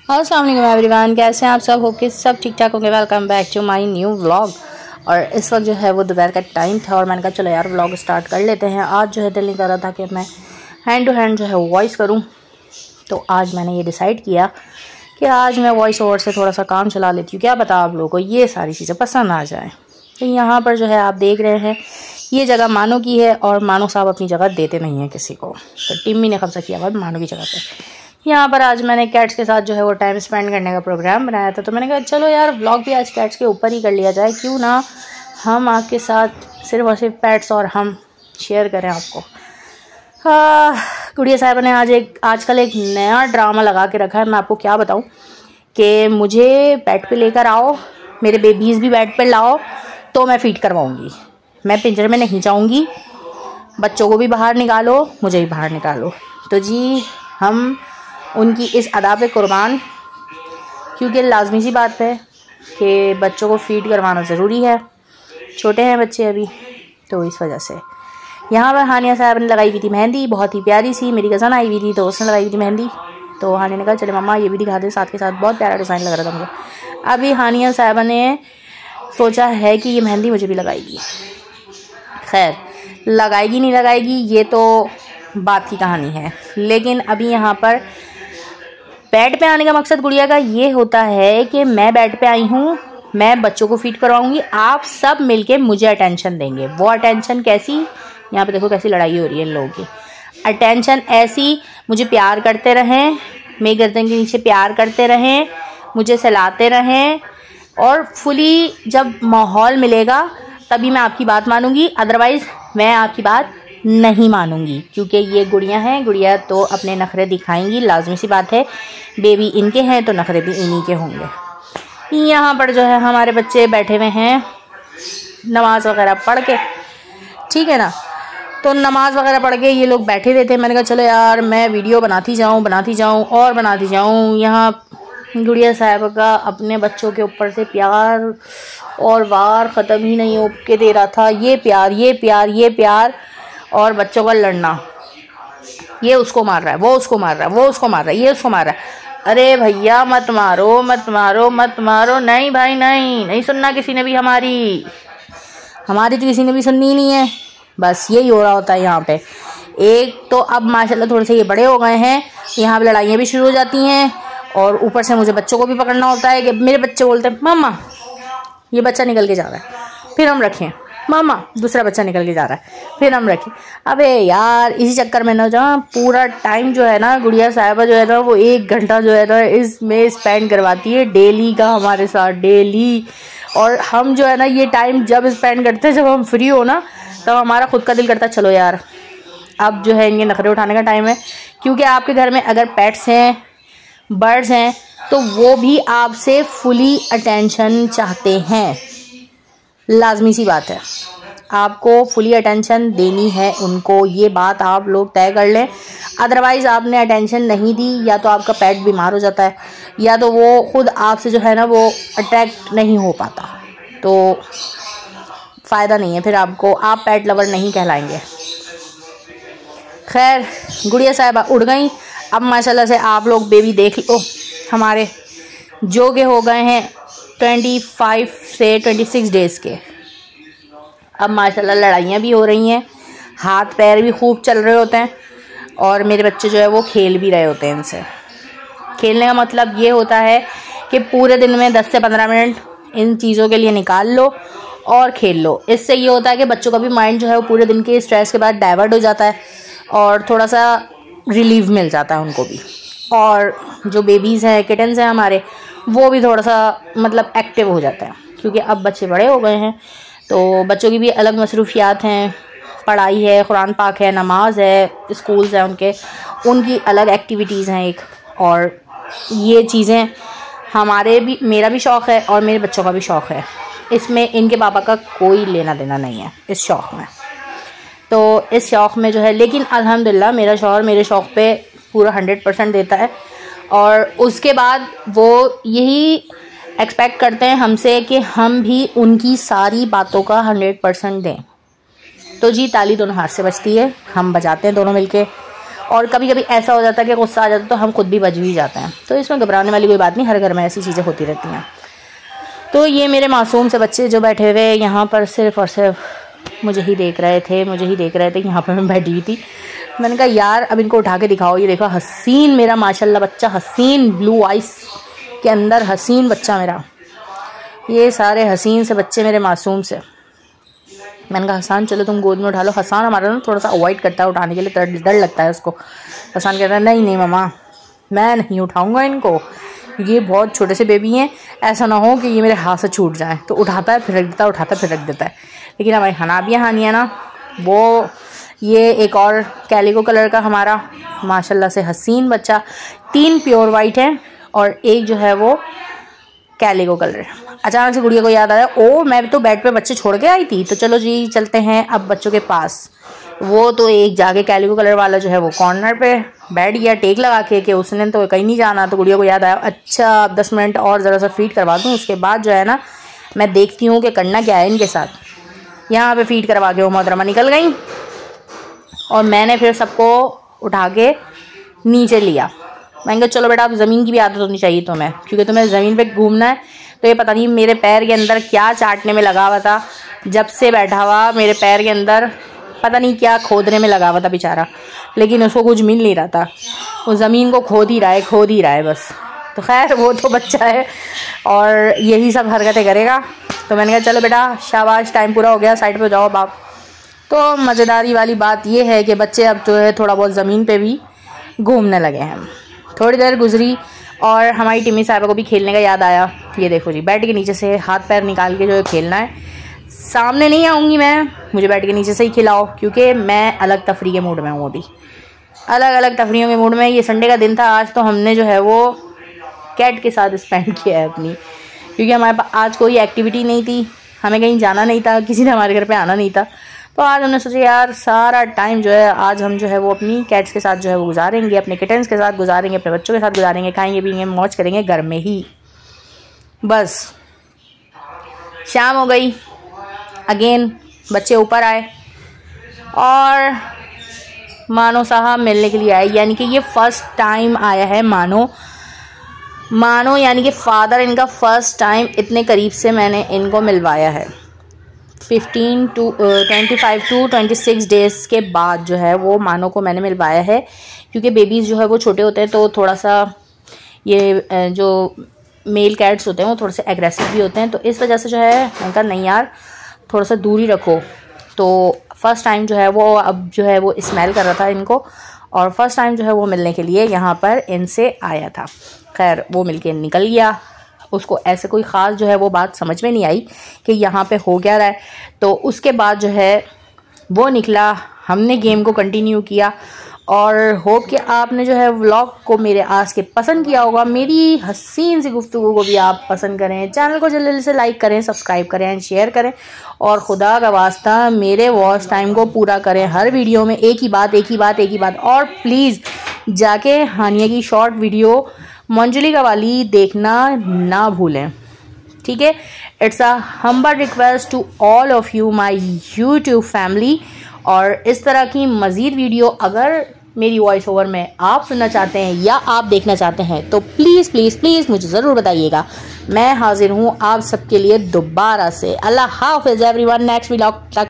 अस्सलाम वालेकुम एवरीवन, कैसे हैं आप सब? होप कि सब ठीक ठाक होंगे। Welcome back to my new vlog. और इस वक्त जो है वो दोपहर का टाइम था और मैंने कहा चलो यार व्लॉग स्टार्ट कर लेते हैं। आज जो है दिल नहीं कर रहा था कि मैं हैंड टू हैंड जो है वॉइस करूं, तो आज मैंने ये डिसाइड किया कि आज मैं वॉइस ओवर से थोड़ा सा काम चला लेती हूँ। क्या पता आप लोगों को ये सारी चीज़ें पसंद आ जाएँ। तो यहाँ पर जो है आप देख रहे हैं ये जगह मानो की है और मानो साहब अपनी जगह देते नहीं हैं किसी को, तो टिम्मी ने कब्जा किया हुआ मानो की जगह पर। यहाँ पर आज मैंने कैट्स के साथ जो है वो टाइम स्पेंड करने का प्रोग्राम बनाया था, तो मैंने कहा चलो यार व्लॉग भी आज कैट्स के ऊपर ही कर लिया जाए, क्यों ना हम आपके साथ सिर्फ और सिर्फ पेट्स और हम शेयर करें आपको। गुड़िया साहब ने आजकल एक नया ड्रामा लगा के रखा है। मैं आपको क्या बताऊँ कि मुझे बेड पे लेकर आओ, मेरे बेबीज़ भी बेड पे लाओ तो मैं फीड करवाऊँगी। मैं पिंजरे में नहीं जाऊँगी, बच्चों को भी बाहर निकालो, मुझे भी बाहर निकालो। तो जी हम उनकी इस अदा पे कुर्बान, क्योंकि लाजमी सी बात है कि बच्चों को फीड करवाना ज़रूरी है। छोटे हैं बच्चे अभी, तो इस वजह से यहाँ पर हानिया साहब ने लगाई हुई थी मेहंदी, बहुत ही प्यारी सी। मेरी कज़न आई हुई थी तो उसने लगाई हुई थी मेहंदी, तो हानिया ने कहा चले मम्मा ये भी दिखा दे साथ के साथ। बहुत प्यारा डिज़ाइन लग रहा था मुझे। अभी हानिया साहब ने सोचा है कि ये मेहंदी मुझे भी लगाएगी। खैर लगाएगी नहीं लगाएगी ये तो बात की कहानी है, लेकिन अभी यहाँ पर बेड पे आने का मकसद गुड़िया का ये होता है कि मैं बेड पे आई हूँ, मैं बच्चों को फीड करवाऊंगी, आप सब मिलके मुझे अटेंशन देंगे। वो अटेंशन कैसी, यहाँ पे देखो कैसी लड़ाई हो रही है इन लोगों की। अटेंशन ऐसी, मुझे प्यार करते रहें, मेरी गर्दन के नीचे प्यार करते रहें, मुझे सहलाते रहें, और फुली जब माहौल मिलेगा तभी मैं आपकी बात मानूंगी, अदरवाइज़ मैं आपकी बात नहीं मानूंगी। क्योंकि ये गुड़िया हैं, गुड़िया तो अपने नखरे दिखाएंगी, लाजमी सी बात है। बेबी इनके हैं तो नखरे भी इन्हीं के होंगे। यहाँ पर जो है हमारे बच्चे बैठे हुए हैं नमाज वगैरह पढ़ के, ठीक है ना। तो नमाज वगैरह पढ़ के ये लोग बैठे रहते हैं। मैंने कहा चलो यार मैं वीडियो बनाती जाऊँ और बनाती जाऊँ। यहाँ गुड़िया साहब का अपने बच्चों के ऊपर से प्यार और वार ख़त्म ही नहीं हो के दे रहा था। ये प्यार ये प्यार ये प्यार, और बच्चों का लड़ना, ये उसको मार रहा है, वो उसको मार रहा है, वो उसको मार रहा है, ये उसको मार रहा है। अरे भैया मत मारो मत मारो मत मारो, नहीं भाई नहीं सुनना किसी ने भी, हमारी तो किसी ने भी सुननी नहीं है। बस यही हो रहा होता है यहाँ पे। एक तो अब माशाल्लाह थोड़े से ये बड़े हो गए हैं, यहाँ पे लड़ाइयाँ भी शुरू हो जाती हैं, और ऊपर से मुझे बच्चों को भी पकड़ना होता है कि मेरे बच्चे बोलते हैं मामा ये बच्चा निकल के जा रहा है, फिर हम रखें, मामा दूसरा बच्चा निकल के जा रहा है, फिर हम रखें। अबे यार इसी चक्कर में ना जहाँ पूरा टाइम जो है ना गुड़िया साहिबा जो है ना वो 1 घंटा जो है ना इसमें स्पेंड करवाती है डेली का हमारे साथ, डेली। और हम जो है ना ये टाइम जब स्पेंड करते हैं, जब हम फ्री हो ना, तब हमारा खुद का दिल करता है चलो यार अब जो है इनके नखरे उठाने का टाइम है। क्योंकि आपके घर में अगर पेट्स हैं, बर्ड्स हैं, तो वो भी आपसे फुली अटेंशन चाहते हैं, लाजमी सी बात है। आपको फुली अटेंशन देनी है उनको, ये बात आप लोग तय कर लें। अदरवाइज़ आपने अटेंशन नहीं दी, या तो आपका पेट बीमार हो जाता है, या तो वो खुद आपसे जो है ना वो अट्रैक्ट नहीं हो पाता, तो फ़ायदा नहीं है, फिर आपको आप पेट लवर नहीं कहलाएंगे। खैर गुड़िया साहिबा उड़ गई। अब माशाल्लाह से आप लोग बेबी देख लो, हमारे जो के हो गए हैं 25 से 26 डेज़ के। अब माशाल्लाह लड़ाइयाँ भी हो रही हैं, हाथ पैर भी खूब चल रहे होते हैं, और मेरे बच्चे जो है वो खेल भी रहे होते हैं इनसे। खेलने का मतलब ये होता है कि पूरे दिन में 10 से 15 मिनट इन चीज़ों के लिए निकाल लो और खेल लो। इससे ये होता है कि बच्चों का भी माइंड जो है वो पूरे दिन के स्ट्रेस के बाद डाइवर्ट हो जाता है, और थोड़ा सा रिलीफ मिल जाता है उनको भी। और जो बेबीज़ हैं, किटन्स हैं हमारे, वो भी थोड़ा सा मतलब एक्टिव हो जाता है, क्योंकि अब बच्चे बड़े हो गए हैं, तो बच्चों की भी अलग मसरूफियात हैं, पढ़ाई है, कुरान पाक है, नमाज है, स्कूल्स हैं उनकी अलग एक्टिविटीज़ हैं एक। और ये चीज़ें मेरा भी शौक़ है और मेरे बच्चों का भी शौक़ है, इसमें इनके पापा का कोई लेना देना नहीं है इस शौक़ में। तो इस शौक़ में जो है, लेकिन अल्हम्दुलिल्लाह मेरा शौहर मेरे शौक़ पे पूरा 100% देता है, और उसके बाद वो यही एक्सपेक्ट करते हैं हमसे कि हम भी उनकी सारी बातों का 100% दें। तो जी ताली दोनों हाथ से बजती है, हम बजाते हैं दोनों मिलके, और कभी कभी ऐसा हो जाता है कि गुस्सा आ जाता है तो हम खुद भी बच भी जाते हैं। तो इसमें घबराने वाली कोई बात नहीं, हर घर में ऐसी चीज़ें होती रहती हैं। तो ये मेरे मासूम से बच्चे जो बैठे हुए यहाँ पर सिर्फ़ और सिर्फ मुझे ही देख रहे थे यहाँ पर मैं बैठी हुई थी। मैंने कहा यार अब इनको उठा के दिखाओ। ये देखो हसीन मेरा माशाल्लाह बच्चा, हसीन ब्लू आइस के अंदर हसीन बच्चा मेरा। ये सारे हसीन से बच्चे मेरे मासूम से। मैंने कहा हसान चलो तुम गोद में उठा लो। हसान हमारा ना थोड़ा सा अवॉइड करता है उठाने के लिए, डर लगता है उसको। हसान कहता है नहीं नहीं मम्मा मैं नहीं उठाऊँगा इनको, ये बहुत छोटे से बेबी हैं, ऐसा ना हो कि ये मेरे हाथ से छूट जाए। तो उठाता है फिर रख देता है, उठाता है फिर रख देता है। लेकिन हमारी हनाबिया हानिया ना, वो ये एक और कैलिको कलर का हमारा माशाल्लाह से हसीन बच्चा, 3 प्योर वाइट हैं और एक जो है वो कैलिको कलर। अचानक से गुड़िया को याद आया, ओ मैं तो बेड पे बच्चे छोड़ के आई थी, तो चलो जी चलते हैं अब बच्चों के पास। वो तो एक जाके कैलिको कलर वाला जो है वो कॉर्नर पे बैठ गया टेक लगा के कि उसने तो कहीं नहीं जाना। तो गुड़िया को याद आया, अच्छा अब 10 मिनट और ज़रा सा फीड करवा दूँ, उसके बाद जो है ना मैं देखती हूँ कि करना क्या है इनके साथ। यहाँ पे फीड करवा के वो मोहतरमा निकल गई और मैंने फिर सबको उठा के नीचे लिया। मैंने कहा चलो बेटा अब ज़मीन की भी आदत होनी चाहिए तुम्हें, क्योंकि तुम्हें ज़मीन पे घूमना है। तो ये पता नहीं मेरे पैर के अंदर क्या चाटने में लगा हुआ था, जब से बैठा हुआ मेरे पैर के अंदर पता नहीं क्या खोदने में लगा हुआ था बेचारा, लेकिन उसको कुछ मिल नहीं रहा था। वो ज़मीन को खोद ही रहा है बस। तो खैर वो तो बच्चा है और यही सब हरकतें करेगा। तो मैंने कहा चलो बेटा शाबाश टाइम पूरा हो गया, साइड पे जाओ बाप। तो मज़ेदारी वाली बात यह है कि बच्चे अब जो है थोड़ा बहुत ज़मीन पे भी घूमने लगे हैं। थोड़ी देर गुजरी और हमारी टिम्मी साहिबा को भी खेलने का याद आया। ये देखो जी बेड के नीचे से हाथ पैर निकाल के जो है खेलना है। सामने नहीं आऊँगी मैं, मुझे बेड के नीचे से ही खिलाओ, क्योंकि मैं अलग तफरी के मूड में हूँ, अभी अलग अलग तफरीयों के मूड में। ये संडे का दिन था आज, तो हमने जो है वो कैट के साथ स्पेंड किया है अपनी, क्योंकि हमारे पास आज कोई एक्टिविटी नहीं थी, हमें कहीं जाना नहीं था, किसी ने हमारे घर पे आना नहीं था। तो आज हमने सोचा यार सारा टाइम जो है आज हम जो है वो अपनी कैट्स के साथ जो है वो गुजारेंगे, अपने किटन्स के साथ गुजारेंगे, अपने बच्चों के साथ गुजारेंगे, खाएंगे पिएंगे मौज करेंगे घर में ही। बस शाम हो गई, अगेन बच्चे ऊपर आए और मानो साहब मिलने के लिए आए। यानी कि ये फर्स्ट टाइम आया है मानो यानी कि फादर इनका फर्स्ट टाइम इतने करीब से मैंने इनको मिलवाया है। 25 to 26 डेज़ के बाद जो है वो मानो को मैंने मिलवाया है, क्योंकि बेबीज़ जो है वो छोटे होते हैं तो थोड़ा सा ये जो मेल कैट्स होते हैं वो थोड़े से एग्रेसिव भी होते हैं। तो इस वजह से जो है मैंने कहा नहीं यार थोड़ा सा दूर ही रखो। तो फर्स्ट टाइम जो है वो अब जो है वो स्मेल कर रहा था इनको, और फर्स्ट टाइम जो है वो मिलने के लिए यहाँ पर इनसे आया था। खैर वो मिलके निकल गया, उसको ऐसे कोई ख़ास जो है वो बात समझ में नहीं आई कि यहाँ पे हो क्या रहा है। तो उसके बाद जो है वो निकला, हमने गेम को कंटिन्यू किया और होप कि आपने जो है व्लॉग को मेरे आज के पसंद किया होगा। मेरी हसीन सी गुफ्तगू को भी आप पसंद करें, चैनल को जल्दी से लाइक करें, सब्सक्राइब करें एंड शेयर करें, और खुदा का वास्ता मेरे वॉच टाइम को पूरा करें। हर वीडियो में एक ही बात। और प्लीज़ जाके हानिया की शॉर्ट वीडियो मंजलिका वाली देखना ना भूलें, ठीक है। It's a humble request to all of you my YouTube family. और इस तरह की मज़ीद वीडियो अगर मेरी वॉइस ओवर में आप सुनना चाहते हैं या आप देखना चाहते हैं तो प्लीज़ प्लीज़ प्लीज़ मुझे ज़रूर बताइएगा। मैं हाजिर हूँ आप सबके लिए दोबारा से। अल्लाह हाफ़िज़ एवरीवन, नेक्स्ट व्लॉग तक।